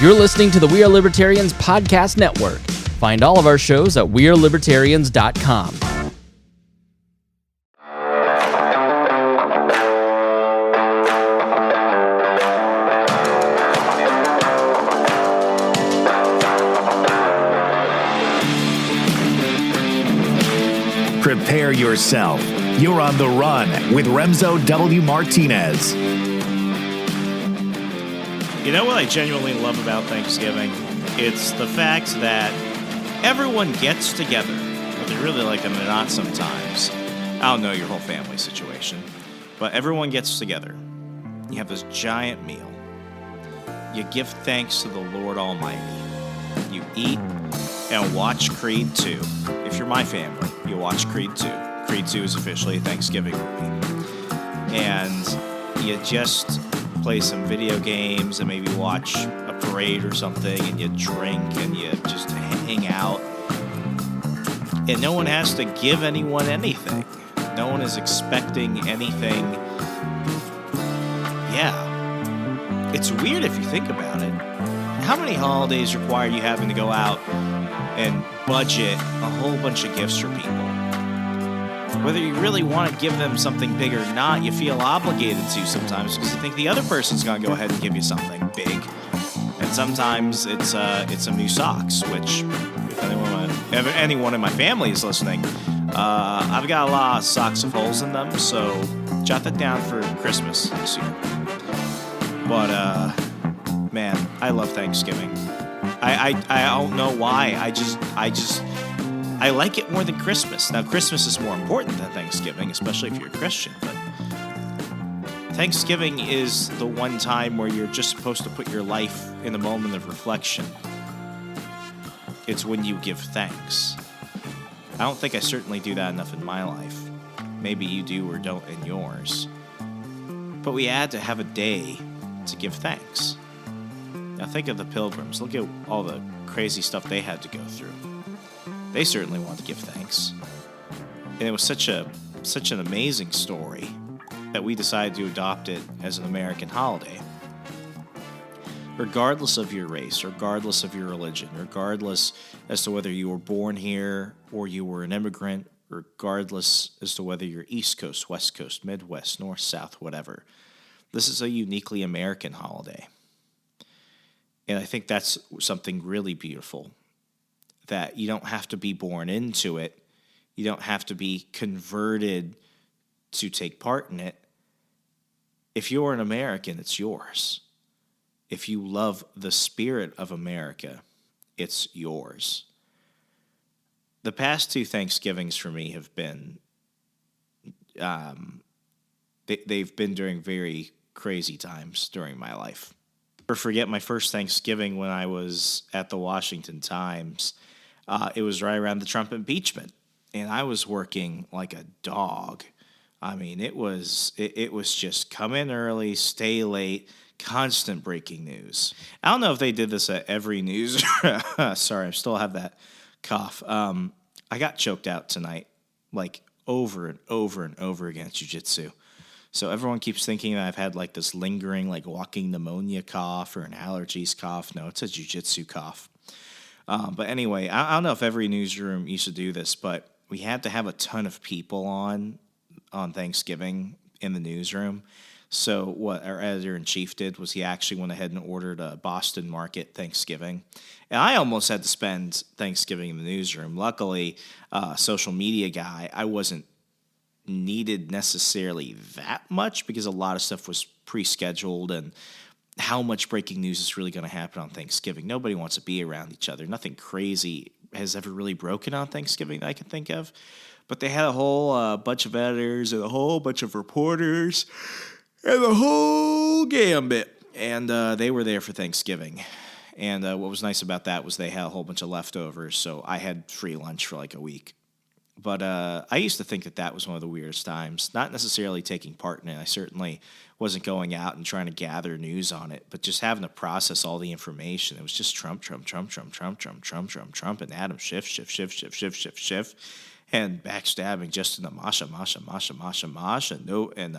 You're listening to the We Are Libertarians podcast network. Find all of our shows at wearelibertarians.com. Prepare yourself. You're on the run with Remso W. Martinez. You know what I genuinely love about Thanksgiving? It's the fact that everyone gets together, whether you really like them or not sometimes. I don't know your whole family situation, but everyone gets together. You have this giant meal. You give thanks to the Lord Almighty. You eat and watch Creed 2. If you're my family, you watch Creed 2. Creed 2 is officially a Thanksgiving movie. And you just play some video games and maybe watch a parade or something, and you drink and you just hang out. And no one has to give anyone anything. No one is expecting anything. Yeah. It's weird if you think about it. How many holidays require you having to go out and budget a whole bunch of gifts for people? Whether you really want to give them something big or not, you feel obligated to sometimes because you think the other person's going to go ahead and give you something big. And sometimes it's some new socks, which if anyone in my family is listening, I've got a lot of socks with holes in them, so jot that down for Christmas this year. But, man, I love Thanksgiving. I don't know why. I like it more than Christmas. Now, Christmas is more important than Thanksgiving, especially if you're a Christian, but Thanksgiving is the one time where you're just supposed to put your life in a moment of reflection. It's when you give thanks. I don't think I certainly do that enough in my life. Maybe you do or don't in yours. But we had to have a day to give thanks. Now think of the Pilgrims. Look at all the crazy stuff they had to go through. They certainly wanted to give thanks. And it was such an amazing story that we decided to adopt it as an American holiday. Regardless of your race, regardless of your religion, regardless as to whether you were born here or you were an immigrant, regardless as to whether you're East Coast, West Coast, Midwest, North, South, whatever. This is a uniquely American holiday. And I think that's something really beautiful. That you don't have to be born into it. You don't have to be converted to take part in it. If you're an American, it's yours. If you love the spirit of America, it's yours. The past two Thanksgivings for me have been, they've been during very crazy times during my life. Never forget my first Thanksgiving when I was at the Washington Times. It was right around the Trump impeachment, and I was working like a dog. I mean, it was just come in early, stay late, constant breaking news. I don't know if they did this at every news. Sorry, I still have that cough. I got choked out tonight, like over and over and over again at jiu-jitsu. So everyone keeps thinking that I've had like this lingering, like walking pneumonia cough or an allergies cough. No, it's a jiu-jitsu cough. But anyway, I don't know if every newsroom used to do this, but we had to have a ton of people on Thanksgiving in the newsroom. So what our editor-in-chief did was he actually went ahead and ordered a Boston Market Thanksgiving. And I almost had to spend Thanksgiving in the newsroom. Luckily, social media guy, I wasn't needed necessarily that much because a lot of stuff was pre-scheduled and how much breaking news is really going to happen on Thanksgiving. Nobody wants to be around each other. Nothing crazy has ever really broken on Thanksgiving that I can think of. But they had a whole bunch of editors and a whole bunch of reporters and the whole gambit. And they were there for Thanksgiving. And what was nice about that was they had a whole bunch of leftovers, so I had free lunch for like a week. But I used to think that was one of the weirdest times. Not necessarily taking part in it. I certainly wasn't going out and trying to gather news on it, but just having to process all the information. It was just Trump, Trump, Trump, Trump, Trump, Trump, Trump, Trump, Trump, and Adam Schiff, and backstabbing Justin Masha, and no, and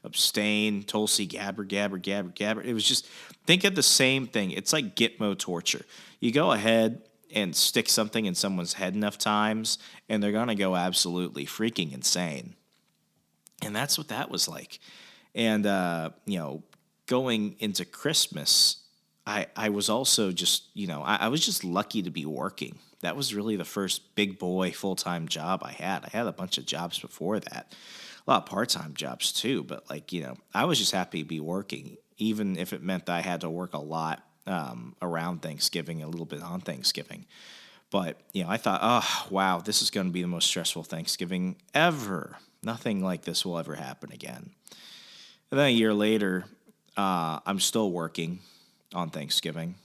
abstain, Tulsi, Gabber. It was just, think of the same thing. It's like Gitmo torture. You go ahead and stick something in someone's head enough times, and they're going to go absolutely freaking insane. And that's what that was like. And, going into Christmas, I was also just, I was just lucky to be working. That was really the first big boy full-time job I had. I had a bunch of jobs before that, a lot of part-time jobs too. But I was just happy to be working, even if it meant that I had to work a lot around Thanksgiving, a little bit on Thanksgiving. But, I thought, oh, wow, this is going to be the most stressful Thanksgiving ever. Nothing like this will ever happen again. And then a year later, I'm still working on Thanksgiving.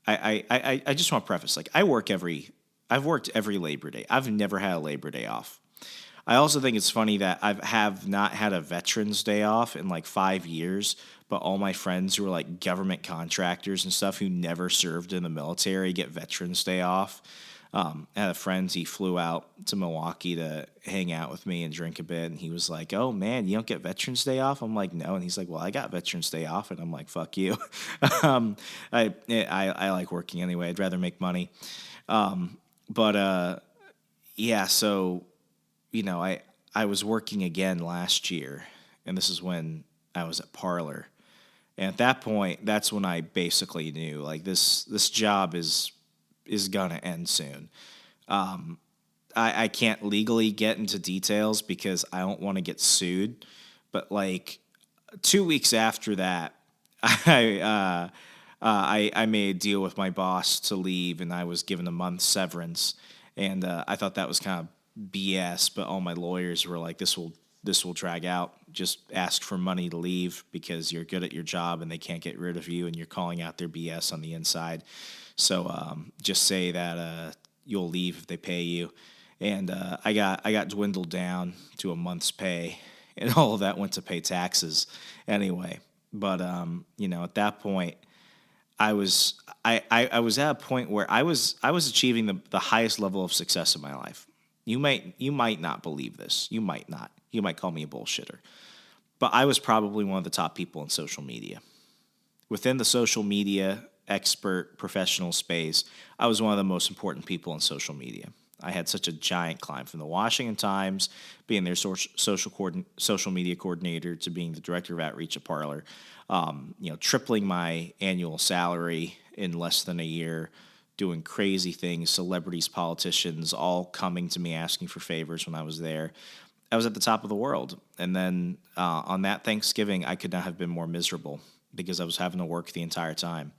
I just want to preface, I've worked every Labor Day. I've never had a Labor Day off. I also think it's funny that I have not had a Veterans Day off in 5 years, but all my friends who are government contractors and stuff who never served in the military get Veterans Day off. I had a friend, he flew out to Milwaukee to hang out with me and drink a bit, and he was like, oh, man, you don't get Veterans Day off? I'm like, no. And he's like, well, I got Veterans Day off, and I'm like, fuck you. I like working anyway. I'd rather make money. Yeah, so, I was working again last year, and this is when I was at Parlor. And at that point, that's when I basically knew, this job is gonna end soon. I can't legally get into details because I don't want to get sued. But 2 weeks after that, I made a deal with my boss to leave, and I was given a month's severance. And I thought that was kind of BS. But all my lawyers were like, "This will drag out. Just ask for money to leave because you're good at your job and they can't get rid of you, and you're calling out their BS on the inside. So just say that you'll leave if they pay you." And I got dwindled down to a month's pay, and all of that went to pay taxes anyway. But at that point, I was at a point where I was achieving the highest level of success in my life. You might not believe this. You might not. You might call me a bullshitter. But I was probably one of the top people in social media. Within the social media expert professional space, I was one of the most important people in social media. I had such a giant climb from the Washington Times, being their social media coordinator, to being the director of outreach at Parlor, tripling my annual salary in less than a year, doing crazy things, celebrities, politicians, all coming to me asking for favors when I was there. I was at the top of the world. And then on that Thanksgiving, I could not have been more miserable because I was having to work the entire time.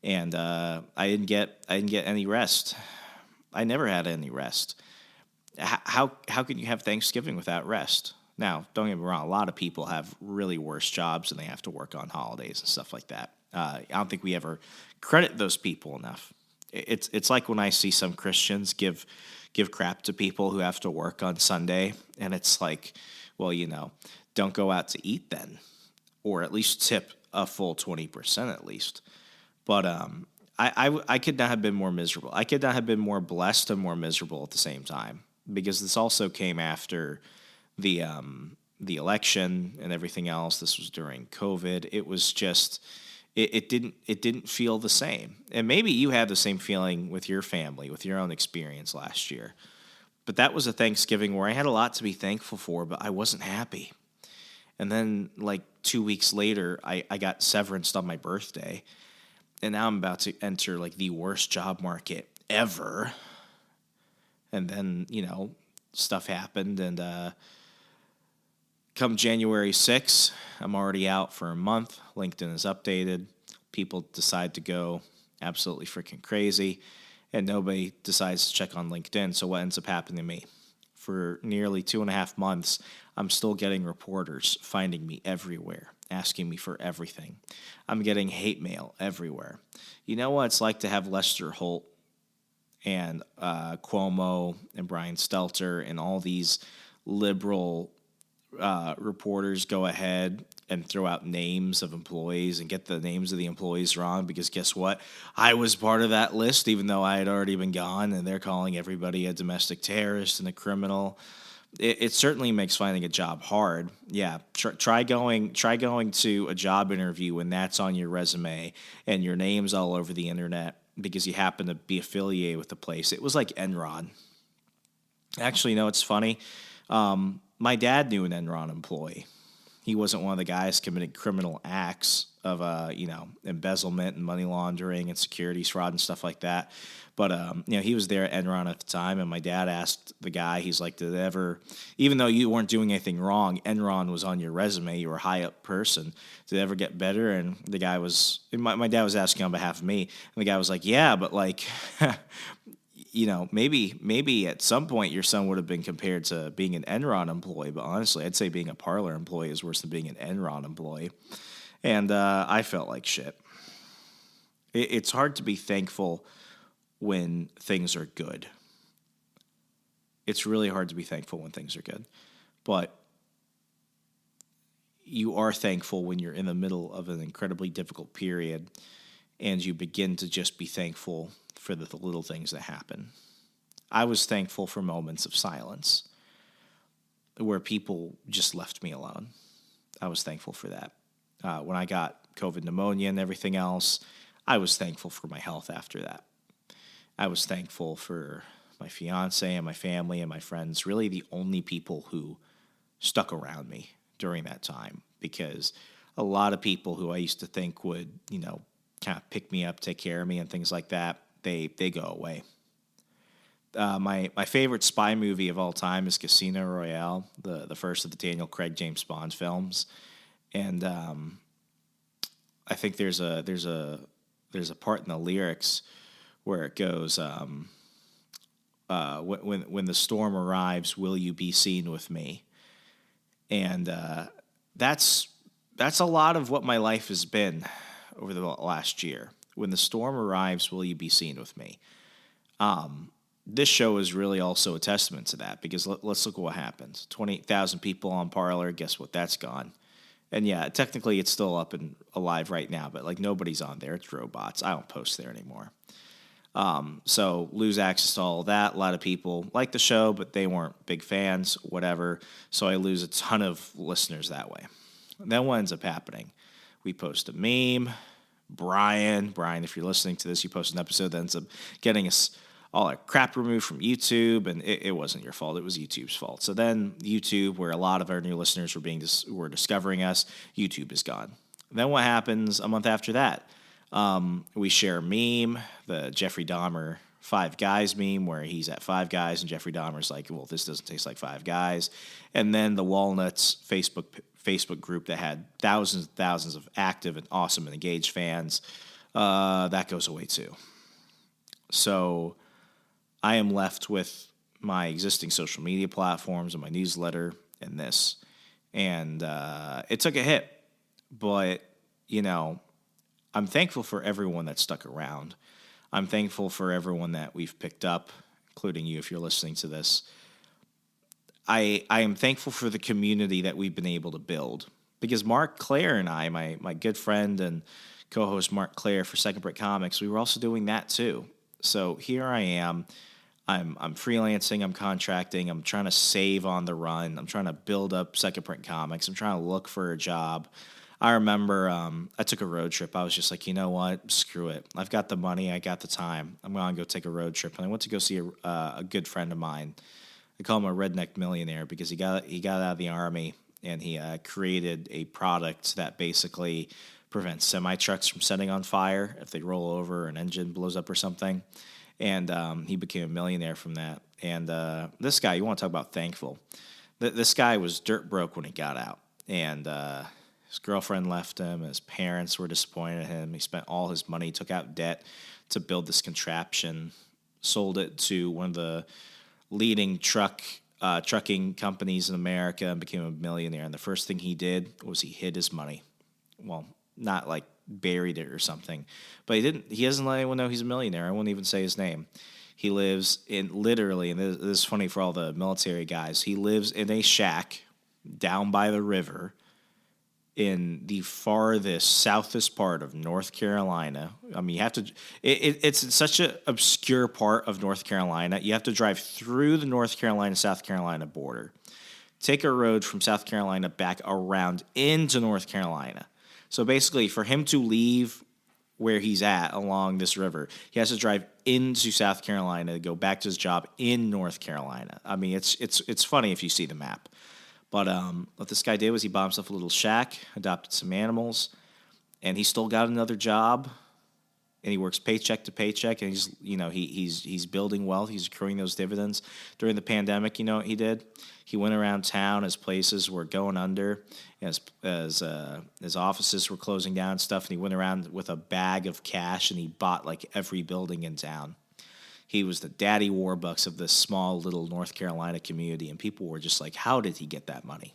And I didn't get any rest. I never had any rest. How can you have Thanksgiving without rest? Now, don't get me wrong, a lot of people have really worse jobs and they have to work on holidays and stuff like that. I don't think we ever credit those people enough. It's like when I see some Christians give crap to people who have to work on Sunday, and it's like, well, don't go out to eat then, or at least tip a full 20% at least. But I could not have been more miserable. I could not have been more blessed and more miserable at the same time, because this also came after the election and everything else. This was during COVID. It was just it didn't feel the same. And maybe you had the same feeling with your family, with your own experience last year. But that was a Thanksgiving where I had a lot to be thankful for, but I wasn't happy. And then 2 weeks later, I got severanced on my birthday. And now I'm about to enter the worst job market ever. And then, stuff happened. And come January 6th, I'm already out for a month. LinkedIn is updated. People decide to go absolutely freaking crazy. And nobody decides to check on LinkedIn. So what ends up happening to me? For nearly 2.5 months, I'm still getting reporters finding me everywhere, asking me for everything. I'm getting hate mail everywhere. You know what it's like to have Lester Holt and Cuomo and Brian Stelter and all these liberal reporters go ahead and throw out names of employees and get the names of the employees wrong, because guess what? I was part of that list, even though I had already been gone, and they're calling everybody a domestic terrorist and a criminal. It certainly makes finding a job hard. Yeah, try going to a job interview when that's on your resume and your name's all over the internet because you happen to be affiliated with the place. It was like Enron. Actually, no, it's funny. My dad knew an Enron employee. He wasn't one of the guys committing criminal acts of, embezzlement and money laundering and securities fraud and stuff like that. But, he was there at Enron at the time, and my dad asked the guy, he's like, did it ever, even though you weren't doing anything wrong, Enron was on your resume, you were a high-up person, did it ever get better? And the guy was, my dad was asking on behalf of me, and the guy was like, yeah, but like, maybe at some point your son would have been compared to being an Enron employee, but honestly, I'd say being a parlor employee is worse than being an Enron employee. And I felt like shit. It's hard to be thankful when things are good. It's really hard to be thankful when things are good. But you are thankful when you're in the middle of an incredibly difficult period and you begin to just be thankful for the little things that happen. I was thankful for moments of silence where people just left me alone. I was thankful for that. When I got COVID pneumonia and everything else, I was thankful for my health after that. I was thankful for my fiance and my family and my friends, really the only people who stuck around me during that time, because a lot of people who I used to think would, kind of pick me up, take care of me and things like that, they go away. My favorite spy movie of all time is Casino Royale, the first of the Daniel Craig James Bond films, and I think there's a part in the lyrics where it goes, when the storm arrives, will you be seen with me? And that's a lot of what my life has been over the last year. When the storm arrives, will you be seen with me? This show is really also a testament to that, because let's look at what happened. 28,000 people on Parler, guess what? That's gone. And yeah, technically it's still up and alive right now, but like nobody's on there. It's robots. I don't post there anymore. So lose access to all of that. A lot of people like the show, but they weren't big fans, whatever. So I lose a ton of listeners that way. And then what ends up happening? We post a meme. Brian, if you're listening to this, you post an episode that ends up getting us all our crap removed from YouTube, and it wasn't your fault. It was YouTube's fault. So then YouTube, where a lot of our new listeners were discovering us, YouTube is gone. Then what happens a month after that? We share a meme, the Jeffrey Dahmer Five Guys meme, where he's at Five Guys and Jeffrey Dahmer's like, well, this doesn't taste like Five Guys. And then the Walnuts Facebook group that had thousands and thousands of active and awesome and engaged fans, that goes away too. So I am left with my existing social media platforms and my newsletter and this. And it took a hit, but, I'm thankful for everyone that stuck around. I'm thankful for everyone that we've picked up, including you if you're listening to this. I am thankful for the community that we've been able to build, because Mark Claire and I, my good friend and co-host Mark Claire for Second Brick Comics, we were also doing that too. So here I am. I'm freelancing, I'm contracting, I'm trying to save on the run, I'm trying to build up Second Print Comics, I'm trying to look for a job. I remember I took a road trip. I was just like, you know what, screw it. I've got the money, I got the time. I'm going to go take a road trip. And I went to go see a good friend of mine. I call him a redneck millionaire because he got out of the Army, and he created a product that basically prevents semi-trucks from setting on fire if they roll over or an engine blows up or something. And he became a millionaire from that. And this guy, you want to talk about thankful. This guy was dirt broke when he got out. And his girlfriend left him. His parents were disappointed in him. He spent all his money, took out debt to build this contraption, sold it to one of the leading trucking companies in America, and became a millionaire. And the first thing he did was he hid his money. Well, not like buried it or something, but he doesn't let anyone know he's a millionaire. I won't even say his name. He lives in literally, and this is funny for all the military guys, he lives in a shack down by the river in the farthest, southest part of North Carolina. I mean, you have to, it's such an obscure part of North Carolina. You have to drive through the North Carolina-South Carolina border, take a road from South Carolina back around into North Carolina. So basically, for him to leave where he's at along this river, he has to drive into South Carolina to go back to his job in North Carolina. I mean, it's funny if you see the map. But what this guy did was he bought himself a little shack, adopted some animals, and he still got another job. And he works paycheck to paycheck, and he's building wealth. He's accruing those dividends. During the pandemic, you know what he did? He went around town as places were going under, as offices were closing down and stuff, and he went around with a bag of cash, and he bought like every building in town. He was the daddy Warbucks of this small little North Carolina community, and people were just like, how did he get that money?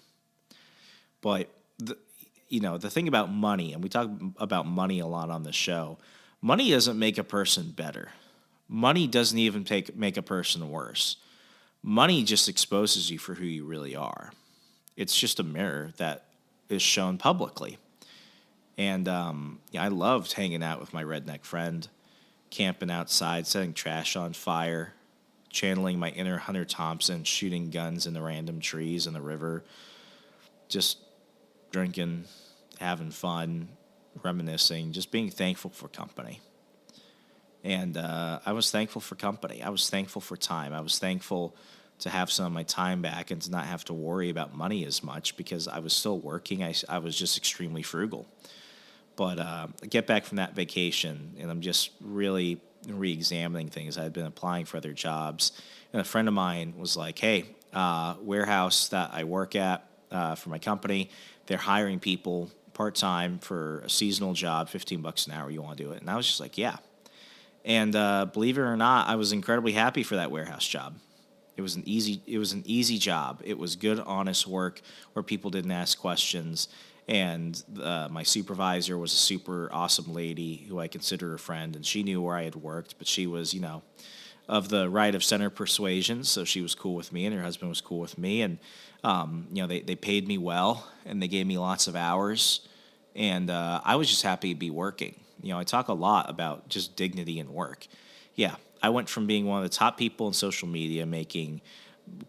But, the thing about money, and we talk about money a lot on the show, money doesn't make a person better. Money doesn't even make a person worse. Money just exposes you for who you really are. It's just a mirror that is shown publicly. And I loved hanging out with my redneck friend, camping outside, setting trash on fire, channeling my inner Hunter Thompson, shooting guns in the random trees in the river, just drinking, having fun, reminiscing, just being thankful for company. And I was thankful for company. I was thankful for time. I was thankful to have some of my time back and to not have to worry about money as much because I was still working. I was just extremely frugal. But I get back from that vacation, and I'm just really re-examining things. I had been applying for other jobs, and a friend of mine was like, hey, warehouse that I work at for my company, they're hiring people part-time for a seasonal job, $15 an hour. You want to do it? And I was just like, yeah. And believe it or not, I was incredibly happy for that warehouse job. It was an easy job. It was good, honest work where people didn't ask questions. And my supervisor was a super awesome lady who I consider a friend, and she knew where I had worked, but she was, of the right of center persuasion, so she was cool with me, and her husband was cool with me, and they paid me well, and they gave me lots of hours, and I was just happy to be working. I talk a lot about just dignity in work. Yeah, I went from being one of the top people in social media, making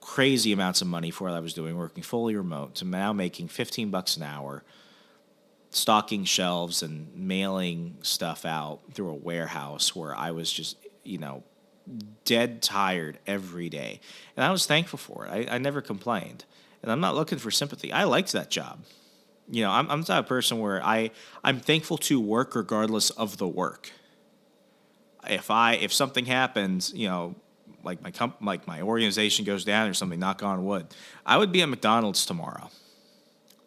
crazy amounts of money for what I was doing, working fully remote, to now making $15 an hour, stocking shelves and mailing stuff out through a warehouse where I was just, dead tired every day. And I was thankful for it. I never complained. And I'm not looking for sympathy. I liked that job. I'm the type of person where I'm thankful to work regardless of the work. If something happens, like my organization goes down or something, knock on wood, I would be at McDonald's tomorrow.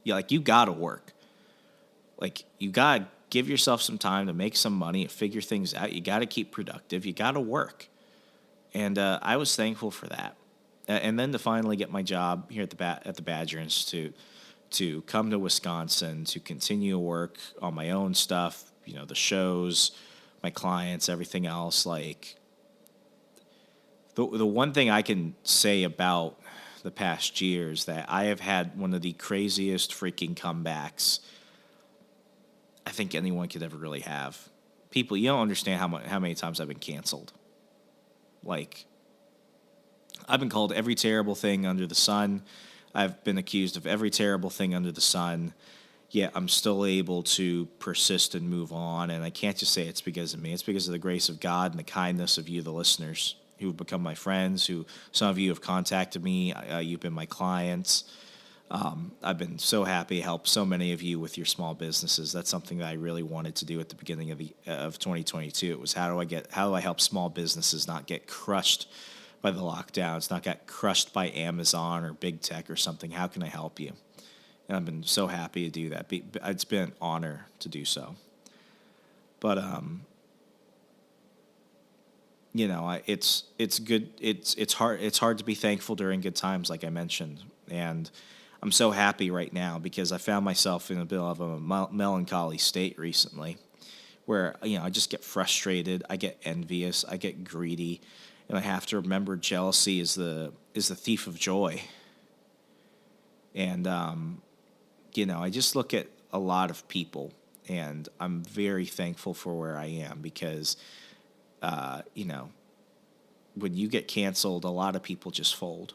Yeah, you gotta work. You gotta give yourself some time to make some money and figure things out. You gotta keep productive. You gotta work. And I was thankful for that. And then to finally get my job here at the Badger Institute, to come to Wisconsin, to continue to work on my own stuff, the shows, my clients, everything else. The one thing I can say about the past year is that I have had one of the craziest freaking comebacks I think anyone could ever really have. People, you don't understand how many times I've been canceled. I've been called every terrible thing under the sun. I've been accused of every terrible thing under the sun. Yet I'm still able to persist and move on. And I can't just say it's because of me. It's because of the grace of God and the kindness of you, the listeners, who have become my friends, who some of you have contacted me. You've been my clients. I've been so happy to help so many of you with your small businesses. That's something that I really wanted to do at the beginning of 2022. It was how do I help small businesses not get crushed by the lockdowns, not get crushed by Amazon or big tech or something. How can I help you? And I've been so happy to do that. It's been an honor to do so. But it's good. It's hard to be thankful during good times, like I mentioned, and I'm so happy right now because I found myself in a bit of a melancholy state recently, where I just get frustrated, I get envious, I get greedy, And I have to remember jealousy is the thief of joy. And I just look at a lot of people, and I'm very thankful for where I am because, when you get canceled, a lot of people just fold.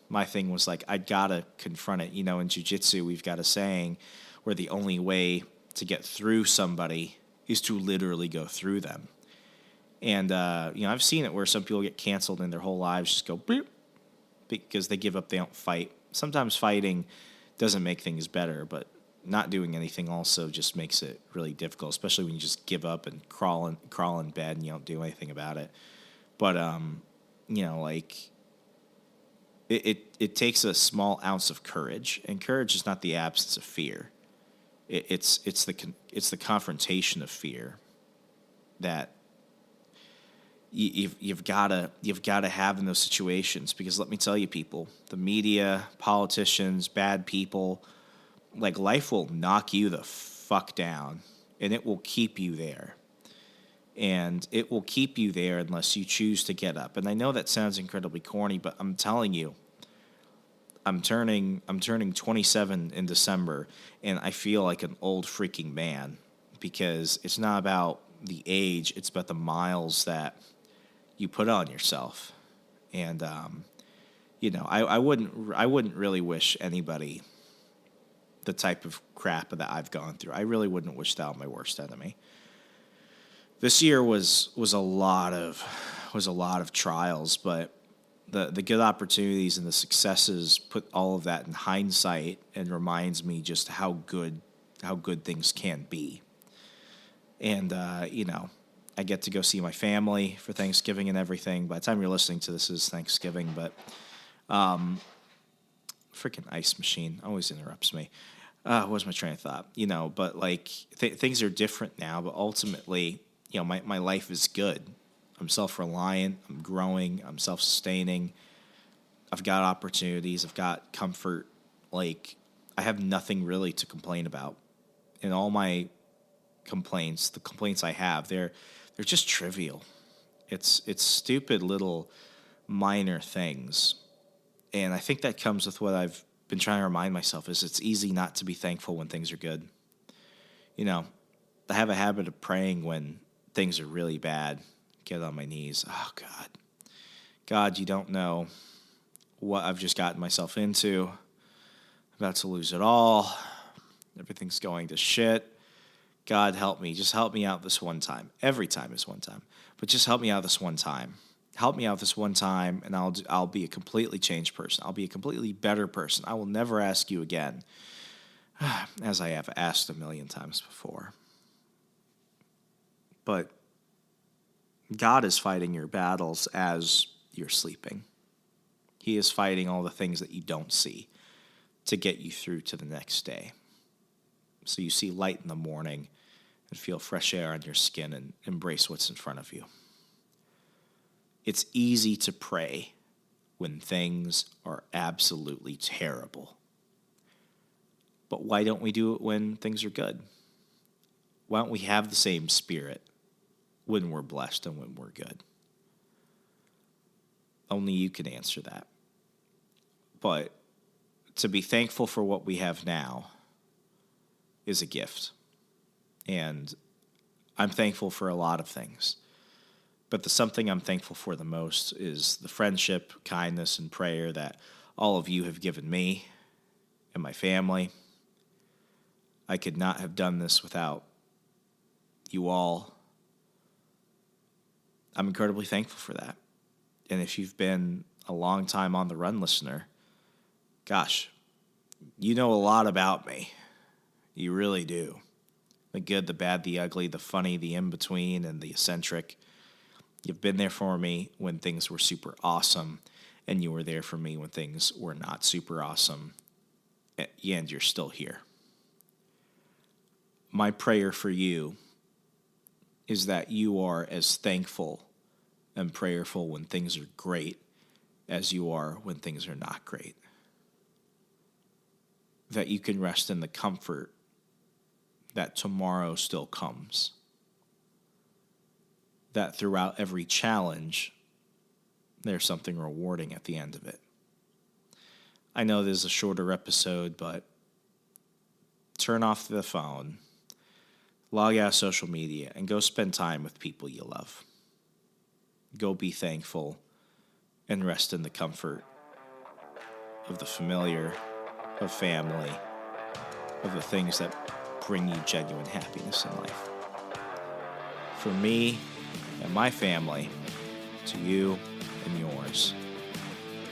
My thing was like, I gotta confront it. In jiu-jitsu, we've got a saying where the only way to get through somebody is to literally go through them. And, I've seen it where some people get canceled and their whole lives just go boop because they give up, they don't fight. Sometimes fighting doesn't make things better, but not doing anything also just makes it really difficult, especially when you just give up and crawl in bed and you don't do anything about it. But, it takes a small ounce of courage, and courage is not the absence of fear. It's the confrontation of fear that you've got to have in those situations, because let me tell you, people, the media, politicians, bad people, like, life will knock you the fuck down, and it will keep you there. And it will keep you there unless you choose to get up. And I know that sounds incredibly corny, but I'm telling you, I'm turning 27 in December, and I feel like an old freaking man, because it's not about the age, it's about the miles that you put on yourself. And I wouldn't really wish anybody the type of crap that I've gone through. I really wouldn't wish that on my worst enemy. This year was a lot of trials, but the good opportunities and the successes put all of that in hindsight and reminds me just how good things can be. And I get to go see my family for Thanksgiving and everything. By the time you're listening to this is Thanksgiving, but freaking ice machine always interrupts me. What was my train of thought? But like things are different now, but ultimately, my life is good. I'm self-reliant, I'm growing, I'm self-sustaining. I've got opportunities, I've got comfort. Like, I have nothing really to complain about. And all my complaints, the complaints I have, they're just trivial. It's stupid little minor things. And I think that comes with what I've been trying to remind myself is it's easy not to be thankful when things are good. I have a habit of praying when things are really bad. Get on my knees. Oh, God. God, you don't know what I've just gotten myself into. I'm about to lose it all. Everything's going to shit. God, help me. Just help me out this one time. Every time is one time. But just help me out this one time. Help me out this one time, and I'll be a completely changed person. I'll be a completely better person. I will never ask you again, as I have asked a million times before. But God is fighting your battles as you're sleeping. He is fighting all the things that you don't see to get you through to the next day. So you see light in the morning and feel fresh air on your skin and embrace what's in front of you. It's easy to pray when things are absolutely terrible. But why don't we do it when things are good? Why don't we have the same spirit when we're blessed and when we're good? Only you can answer that. But to be thankful for what we have now is a gift. And I'm thankful for a lot of things. But the something I'm thankful for the most is the friendship, kindness, and prayer that all of you have given me and my family. I could not have done this without you all. I'm incredibly thankful for that. And if you've been a long time on the run listener, gosh, you know a lot about me. You really do. The good, the bad, the ugly, the funny, the in-between, and the eccentric. You've been there for me when things were super awesome, and you were there for me when things were not super awesome, and you're still here. My prayer for you is that you are as thankful and prayerful when things are great as you are when things are not great. That you can rest in the comfort that tomorrow still comes. That throughout every challenge, there's something rewarding at the end of it. I know this is a shorter episode, but turn off the phone, log out of social media, and go spend time with people you love. Go be thankful and rest in the comfort of the familiar, of family, of the things that bring you genuine happiness in life. For me and my family, to you and yours,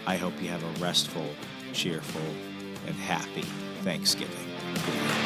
I hope you have a restful, cheerful, and happy Thanksgiving.